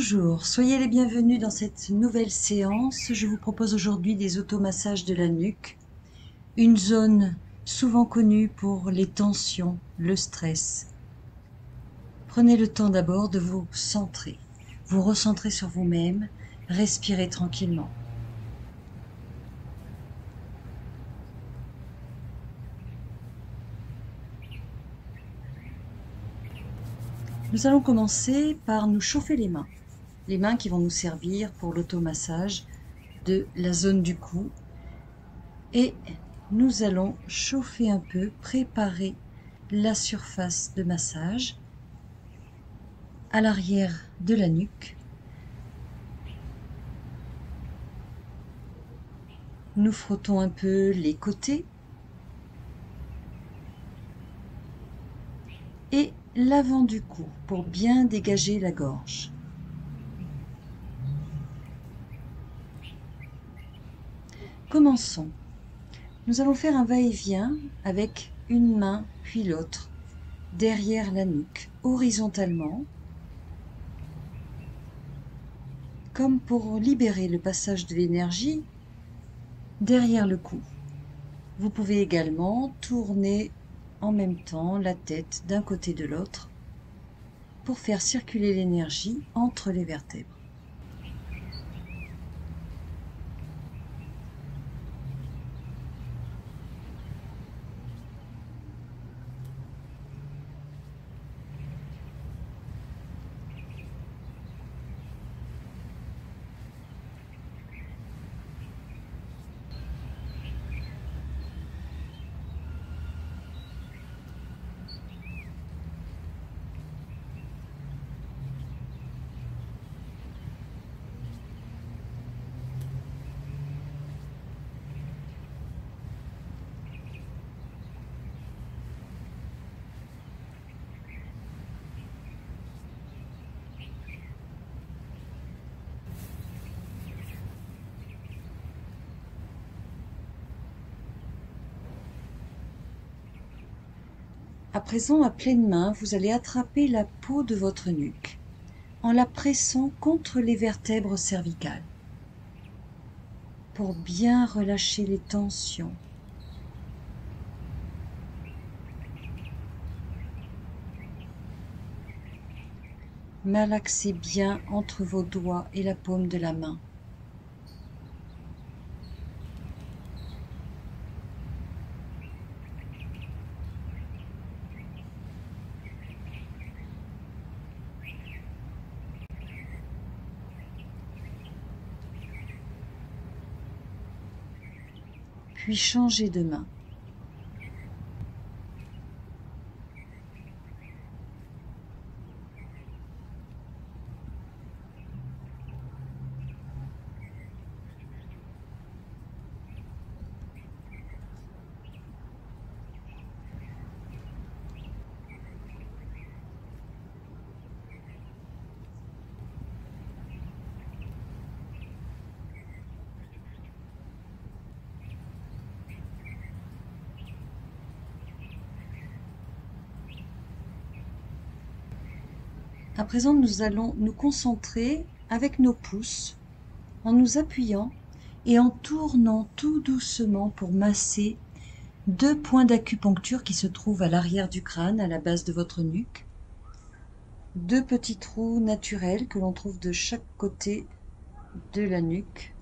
Bonjour, soyez les bienvenus dans cette nouvelle séance. Je vous propose aujourd'hui des automassages de la nuque, une zone souvent connue pour les tensions, le stress. Prenez le temps d'abord de vous centrer, vous recentrer sur vous-même, respirez tranquillement. Nous allons commencer par nous chauffer les mains qui vont nous servir pour l'automassage de la zone du cou. Et nous allons chauffer un peu, préparer la surface de massage à l'arrière de la nuque. Nous frottons un peu les côtés et l'avant du cou pour bien dégager la gorge. Commençons. Nous allons faire un va-et-vient avec une main puis l'autre derrière la nuque, horizontalement, comme pour libérer le passage de l'énergie derrière le cou. Vous pouvez également tourner en même temps la tête d'un côté de l'autre pour faire circuler l'énergie entre les vertèbres. À présent, à pleine main, vous allez attraper la peau de votre nuque en la pressant contre les vertèbres cervicales pour bien relâcher les tensions. Malaxez bien entre vos doigts et la paume de la main. Puis changez de main. À présent, nous allons nous concentrer avec nos pouces en nous appuyant et en tournant tout doucement pour masser deux points d'acupuncture qui se trouvent à l'arrière du crâne, à la base de votre nuque. Deux petits trous naturels que l'on trouve de chaque côté de la nuque.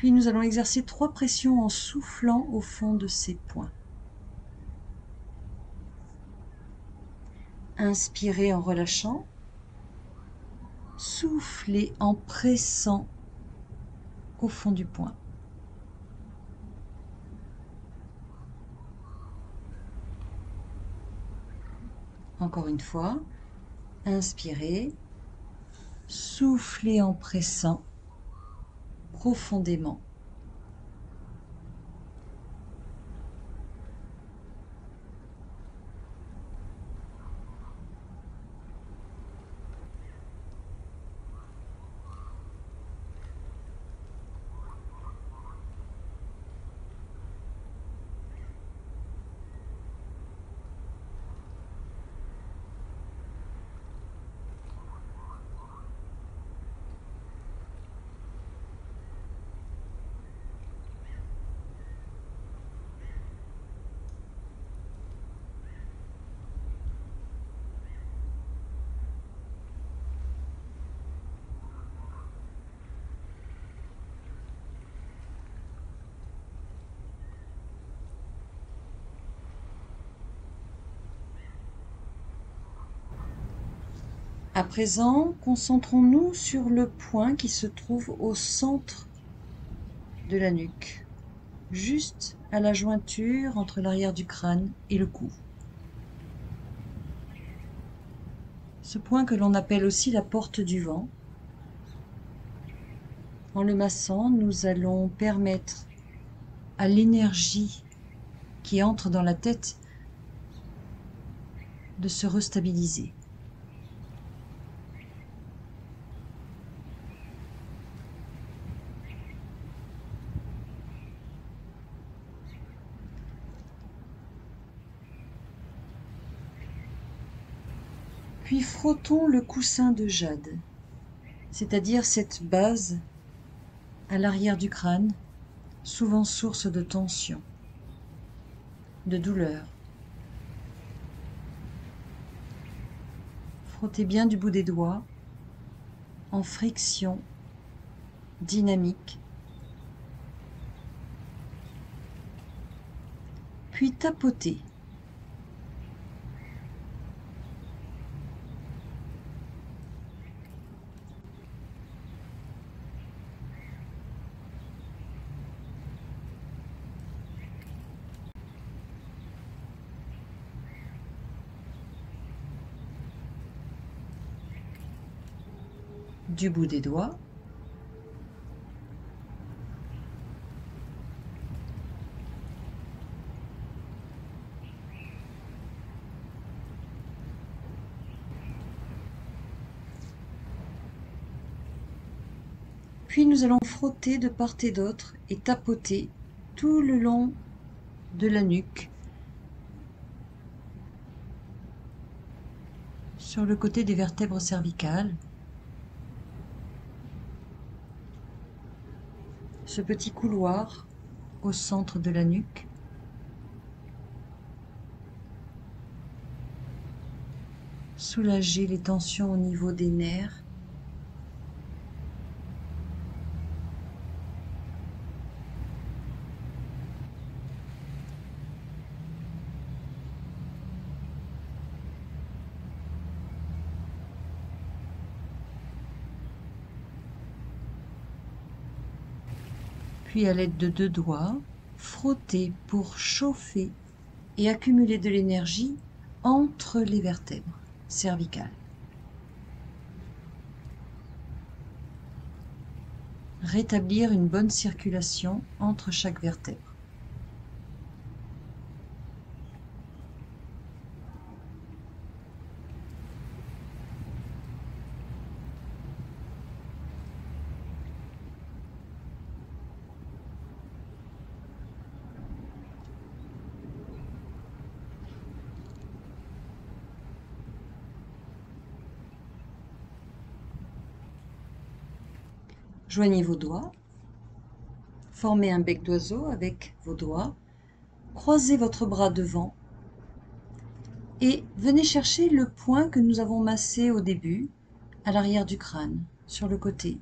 Puis nous allons exercer 3 pressions en soufflant au fond de ces points. Inspirez en relâchant. Soufflez en pressant au fond du poing. Encore une fois, inspirez, soufflez en pressant profondément. À présent, concentrons-nous sur le point qui se trouve au centre de la nuque, juste à la jointure entre l'arrière du crâne et le cou. Ce point que l'on appelle aussi la porte du vent. En le massant, nous allons permettre à l'énergie qui entre dans la tête de se restabiliser. Puis frottons le coussin de jade, c'est-à-dire cette base à l'arrière du crâne, souvent source de tension, de douleur. Frottez bien du bout des doigts, en friction dynamique. Puis tapotez. Du bout des doigts. Puis nous allons frotter de part et d'autre et tapoter tout le long de la nuque, sur le côté des vertèbres cervicales. Ce petit couloir au centre de la nuque. Soulager les tensions au niveau des nerfs. Puis à l'aide de 2 doigts, frotter pour chauffer et accumuler de l'énergie entre les vertèbres cervicales. Rétablir une bonne circulation entre chaque vertèbre. Joignez vos doigts, formez un bec d'oiseau avec vos doigts, croisez votre bras devant et venez chercher le point que nous avons massé au début, à l'arrière du crâne, sur le côté.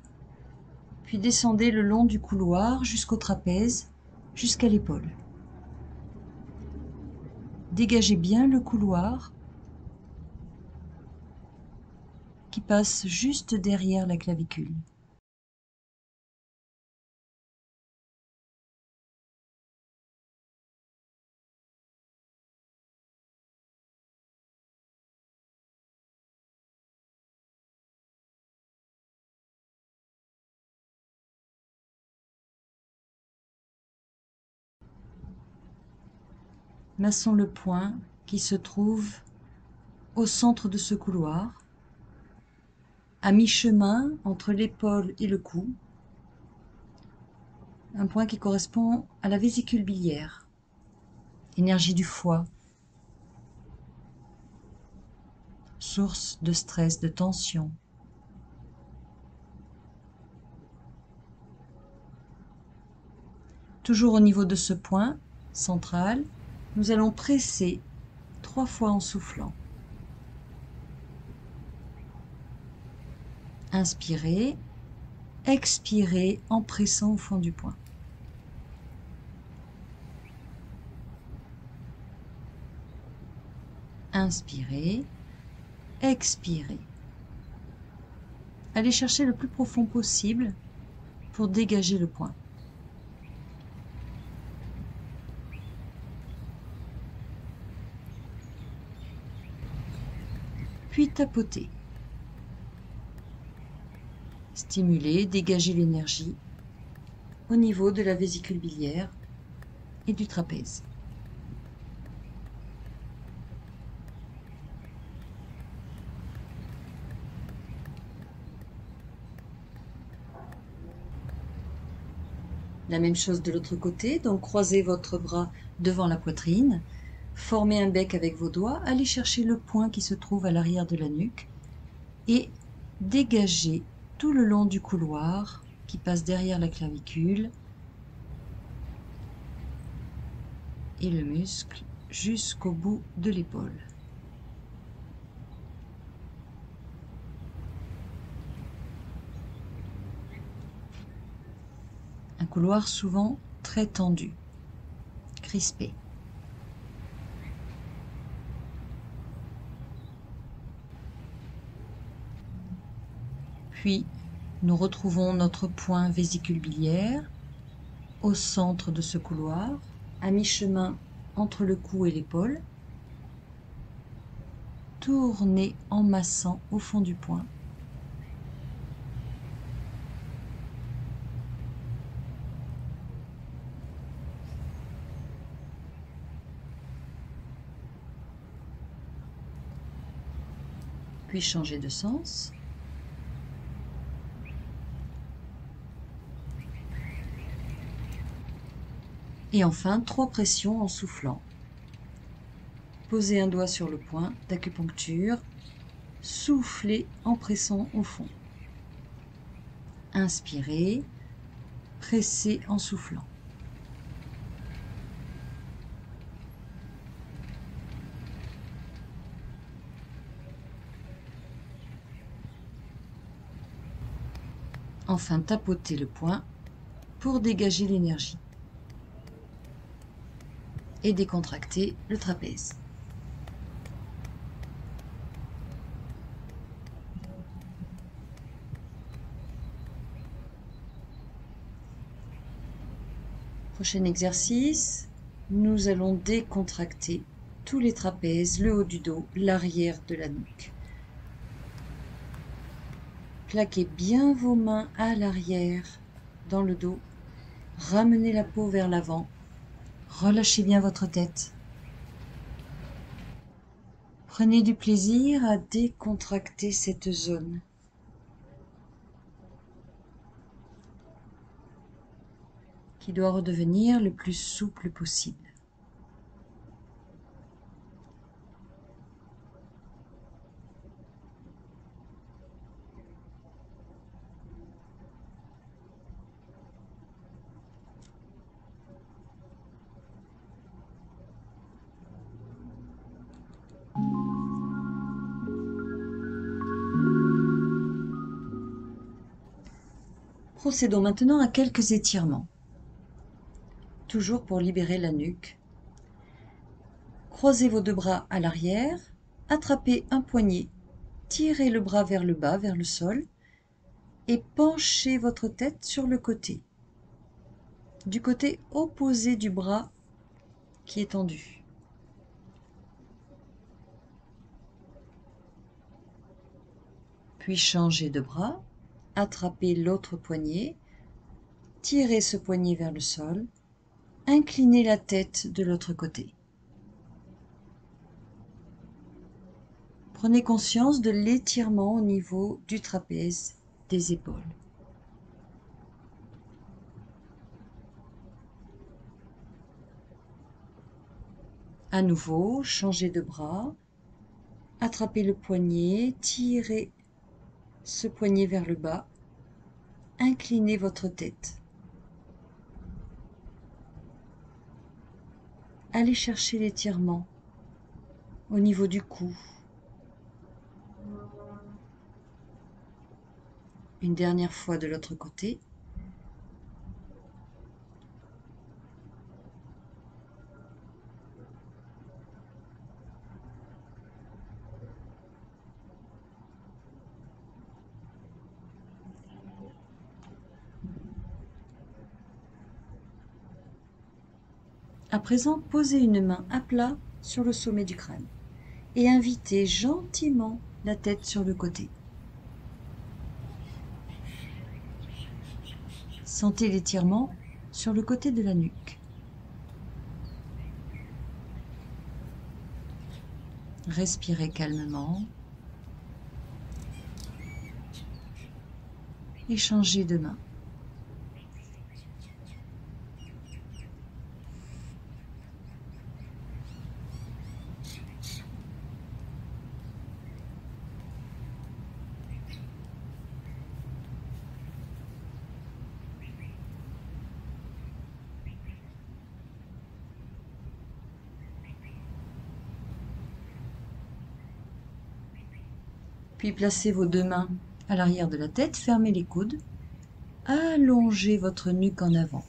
Puis descendez le long du couloir jusqu'au trapèze, jusqu'à l'épaule. Dégagez bien le couloir qui passe juste derrière la clavicule. Massons le point qui se trouve au centre de ce couloir, à mi-chemin entre l'épaule et le cou, un point qui correspond à la vésicule biliaire, énergie du foie, source de stress, de tension. Toujours au niveau de ce point central, nous allons presser 3 fois en soufflant. Inspirez, expirez en pressant au fond du point. Inspirez, expirez. Allez chercher le plus profond possible pour dégager le point. Puis tapotez. Stimulez, dégagez l'énergie au niveau de la vésicule biliaire et du trapèze. La même chose de l'autre côté, donc croisez votre bras devant la poitrine, formez un bec avec vos doigts, allez chercher le point qui se trouve à l'arrière de la nuque et dégagez tout le long du couloir qui passe derrière la clavicule et le muscle jusqu'au bout de l'épaule. Un couloir souvent très tendu, crispé. Puis, nous retrouvons notre point vésicule biliaire au centre de ce couloir, à mi-chemin entre le cou et l'épaule. Tournez en massant au fond du point. Puis changez de sens. Et enfin, 3 pressions en soufflant. Posez un doigt sur le point d'acupuncture. Soufflez en pressant au fond. Inspirez, pressez en soufflant. Enfin, tapotez le point pour dégager l'énergie et décontracter le trapèze. Prochain exercice, nous allons décontracter tous les trapèzes, le haut du dos, l'arrière de la nuque. Plaquez bien vos mains à l'arrière, dans le dos. Ramenez la peau vers l'avant. Relâchez bien votre tête. Prenez du plaisir à décontracter cette zone. Qui doit redevenir le plus souple possible. Procédons maintenant à quelques étirements, toujours pour libérer la nuque. Croisez vos deux bras à l'arrière, attrapez un poignet, tirez le bras vers le bas, vers le sol, et penchez votre tête sur le côté, du côté opposé du bras qui est tendu. Puis changez de bras, attrapez l'autre poignet, tirez ce poignet vers le sol, inclinez la tête de l'autre côté. Prenez conscience de l'étirement au niveau du trapèze, des épaules. À nouveau, changez de bras, attrapez le poignet, tirez ce poignet vers le bas, inclinez votre tête. Allez chercher l'étirement au niveau du cou. Une dernière fois de l'autre côté. À présent, posez une main à plat sur le sommet du crâne et invitez gentiment la tête sur le côté. Sentez l'étirement sur le côté de la nuque. Respirez calmement et changez de main. Puis placez vos deux mains à l'arrière de la tête, fermez les coudes, allongez votre nuque en avant.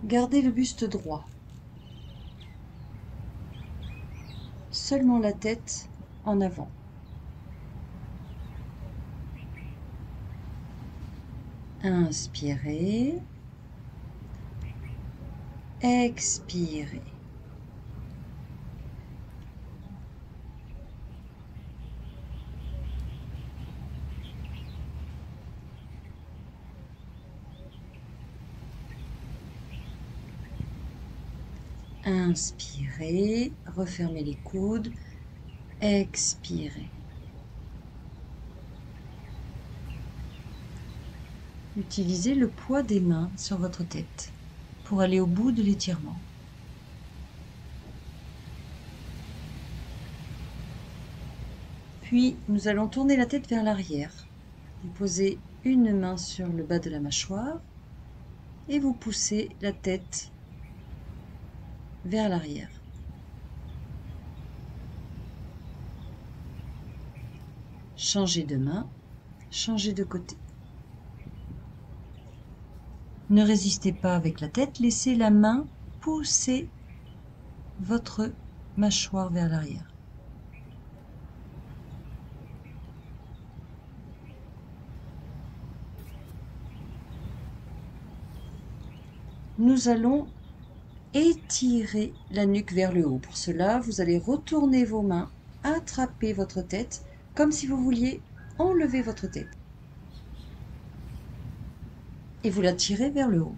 Gardez le buste droit. Seulement la tête en avant. Inspirez. Expirez. Inspirez, refermez les coudes, expirez. Utilisez le poids des mains sur votre tête pour aller au bout de l'étirement. Puis, nous allons tourner la tête vers l'arrière. Vous posez une main sur le bas de la mâchoire et vous poussez la tête vers l'arrière. Changez de main, changez de côté. Ne résistez pas avec la tête, laissez la main pousser votre mâchoire vers l'arrière. Nous allons étirer la nuque vers le haut. Pour cela, vous allez retourner vos mains, attraper votre tête, comme si vous vouliez enlever votre tête. Et vous la tirez vers le haut.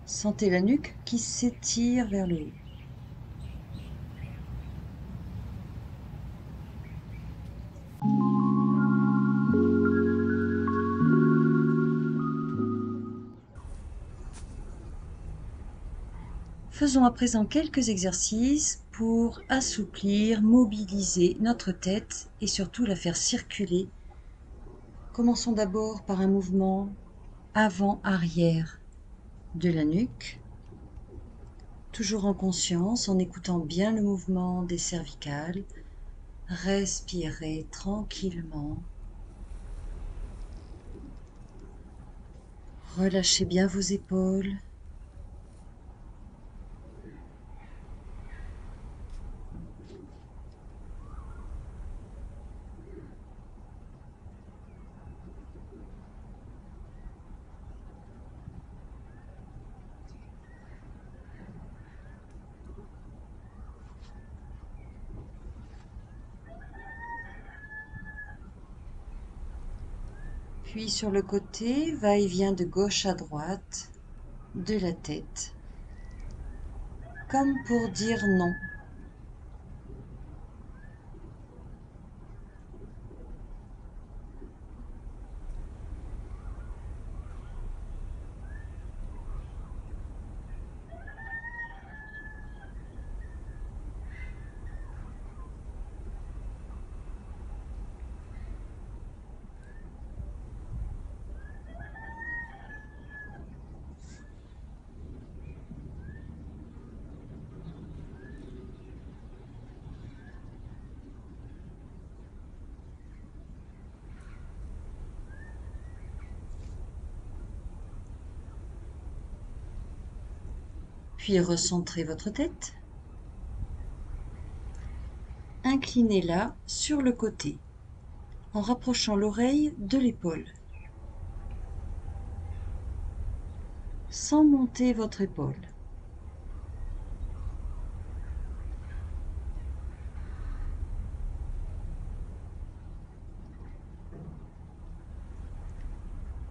Sentez la nuque qui s'étire vers le haut. Faisons à présent quelques exercices pour assouplir, mobiliser notre tête et surtout la faire circuler. Commençons d'abord par un mouvement avant-arrière de la nuque. Toujours en conscience, en écoutant bien le mouvement des cervicales. Respirez tranquillement. Relâchez bien vos épaules. Puis sur le côté, va-et-vient de gauche à droite de la tête, comme pour dire non. Puis recentrez votre tête. Inclinez-la sur le côté, en rapprochant l'oreille de l'épaule, sans monter votre épaule.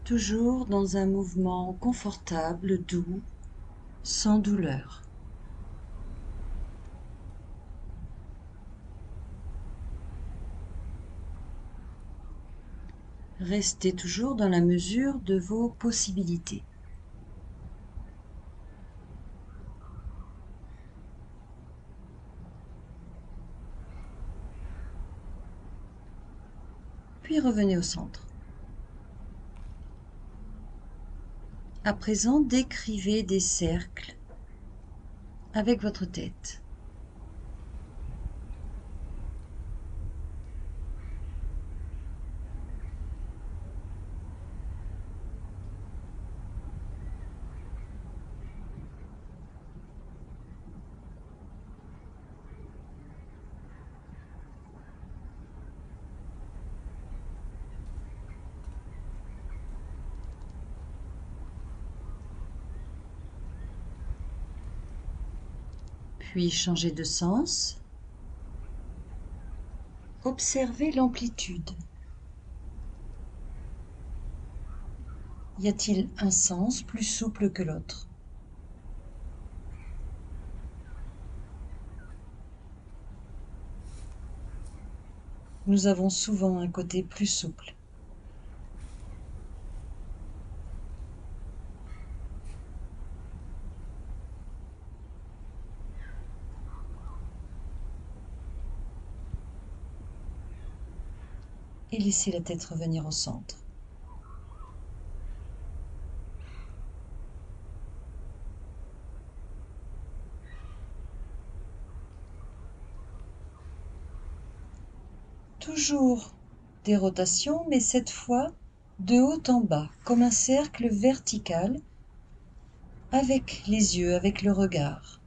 Toujours dans un mouvement confortable, doux, sans douleur. Restez toujours dans la mesure de vos possibilités. Puis revenez au centre. À présent, décrivez des cercles avec votre tête. Puis changez de sens. Observez l'amplitude. Y a-t-il un sens plus souple que l'autre? Nous avons souvent un côté plus souple. Et laissez la tête revenir au centre. Toujours des rotations, mais cette fois de haut en bas, comme un cercle vertical, avec les yeux, avec le regard.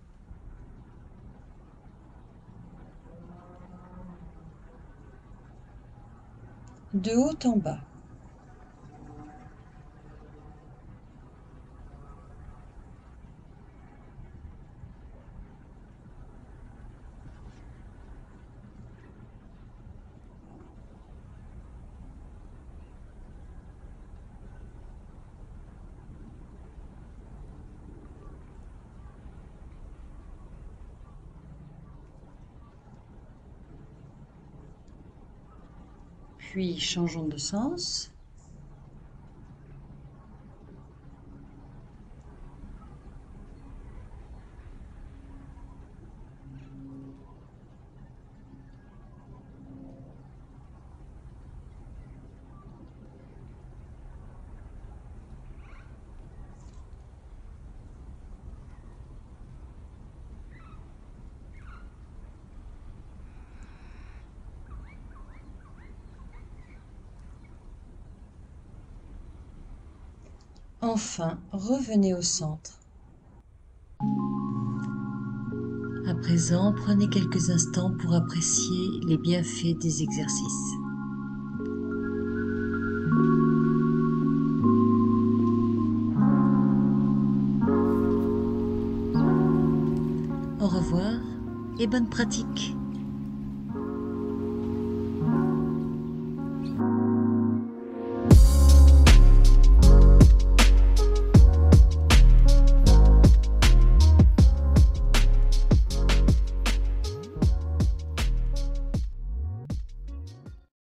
De haut en bas. Puis changeons de sens. Enfin, revenez au centre. À présent, prenez quelques instants pour apprécier les bienfaits des exercices. Au revoir et bonne pratique!